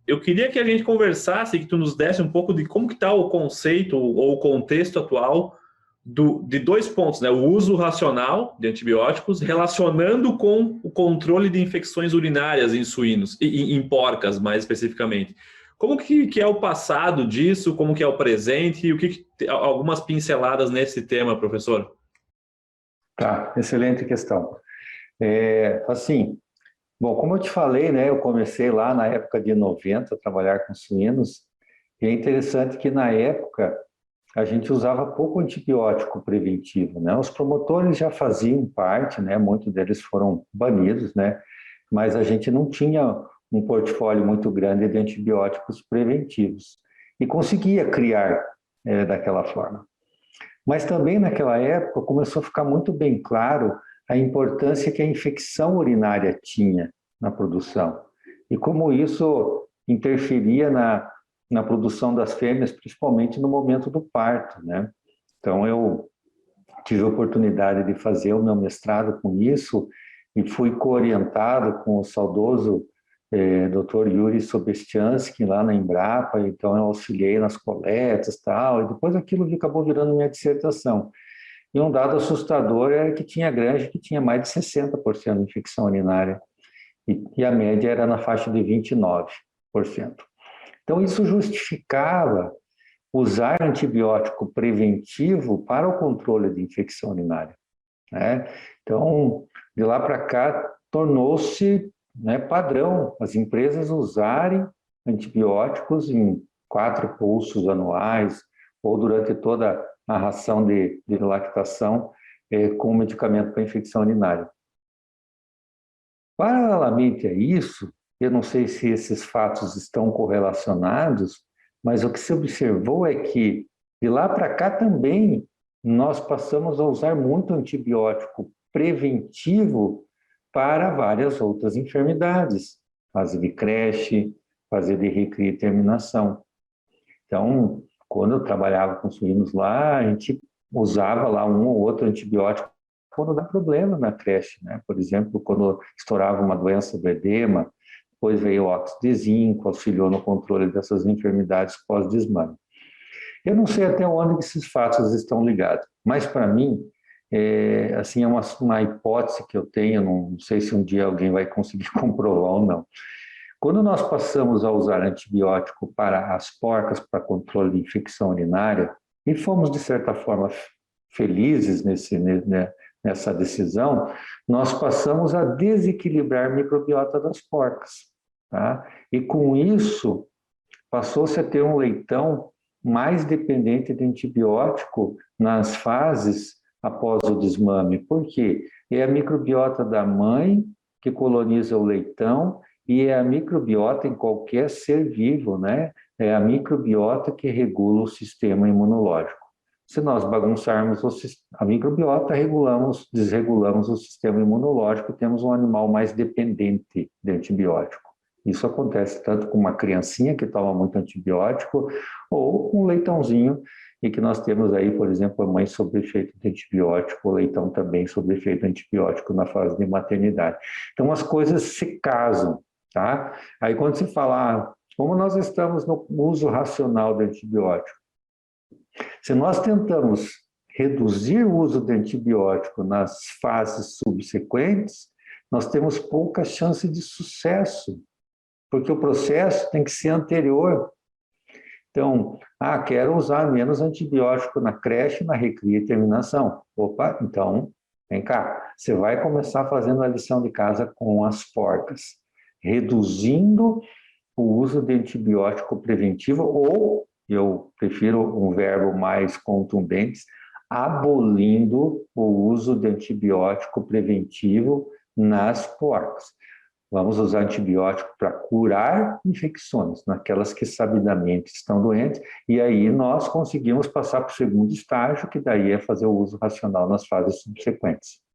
eu queria que a gente conversasse, que tu nos desse um pouco de como que está o conceito ou o contexto atual de dois pontos, né? O uso racional de antibióticos relacionando com o controle de infecções urinárias em suínos, e em porcas mais especificamente. Como que é o passado disso, como que é o presente e algumas pinceladas nesse tema, professor? Tá, excelente questão. Assim, bom, como eu te falei, né, eu comecei lá na época de 90 a trabalhar com suínos, e é interessante que na época a gente usava pouco antibiótico preventivo, né? Os promotores já faziam parte, né? Muitos deles foram banidos, né? Mas a gente não tinha um portfólio muito grande de antibióticos preventivos e conseguia criar daquela forma. Mas também naquela época começou a ficar muito bem claro a importância que a infecção urinária tinha na produção e como isso interferia na produção das fêmeas, principalmente no momento do parto, né? Então eu tive a oportunidade de fazer o meu mestrado com isso e fui coorientado com o saudoso Dr. Yuri Sobestiansky lá na Embrapa, então eu auxiliei nas coletas e tal, e depois aquilo acabou virando minha dissertação. E um dado assustador era que tinha granja que tinha mais de 60% de infecção urinária, e a média era na faixa de 29%. Então isso justificava usar antibiótico preventivo para o controle de infecção urinária, né? Então, de lá para cá, tornou-se, né, padrão as empresas usarem antibióticos em 4 pulsos anuais ou durante toda a ração de lactação com medicamento para infecção urinária. Paralelamente a isso, eu não sei se esses fatos estão correlacionados, mas o que se observou é que, de lá para cá também, nós passamos a usar muito antibiótico preventivo para várias outras enfermidades, fase de creche, fase de recria e terminação. Então, quando eu trabalhava com suínos lá, a gente usava lá um ou outro antibiótico quando dá problema na creche, né? Por exemplo, quando estourava uma doença do edema, depois veio o óxido de zinco, auxiliou no controle dessas enfermidades pós-desmame. Eu não sei até onde esses fatos estão ligados, mas para mim, assim, é uma hipótese que eu tenho, não sei se um dia alguém vai conseguir comprovar ou não. Quando nós passamos a usar antibiótico para as porcas, para controle de infecção urinária, e fomos, de certa forma, felizes nessa decisão, nós passamos a desequilibrar a microbiota das porcas, tá? E com isso, passou-se a ter um leitão mais dependente de antibiótico nas fases após o desmame. Por quê? É a microbiota da mãe que coloniza o leitão e é a microbiota em qualquer ser vivo, né? É a microbiota que regula o sistema imunológico. Se nós bagunçarmos a microbiota, desregulamos o sistema imunológico e temos um animal mais dependente de antibiótico. Isso acontece tanto com uma criancinha que toma muito antibiótico ou com um leitãozinho e que nós temos aí, por exemplo, a mãe sob efeito de antibiótico, o leitão também sob efeito antibiótico na fase de maternidade. Então as coisas se casam, tá? Aí quando se fala, como nós estamos no uso racional de antibiótico, se nós tentamos reduzir o uso de antibiótico nas fases subsequentes, nós temos pouca chance de sucesso, porque o processo tem que ser anterior. Então, quero usar menos antibiótico na creche, na recria e terminação. Opa, então, vem cá, você vai começar fazendo a lição de casa com as porcas, reduzindo o uso de antibiótico preventivo ou, eu prefiro um verbo mais contundente, abolindo o uso de antibiótico preventivo nas porcas. Vamos usar antibiótico para curar infecções, naquelas que sabidamente estão doentes, e aí nós conseguimos passar para o segundo estágio, que daí é fazer o uso racional nas fases subsequentes.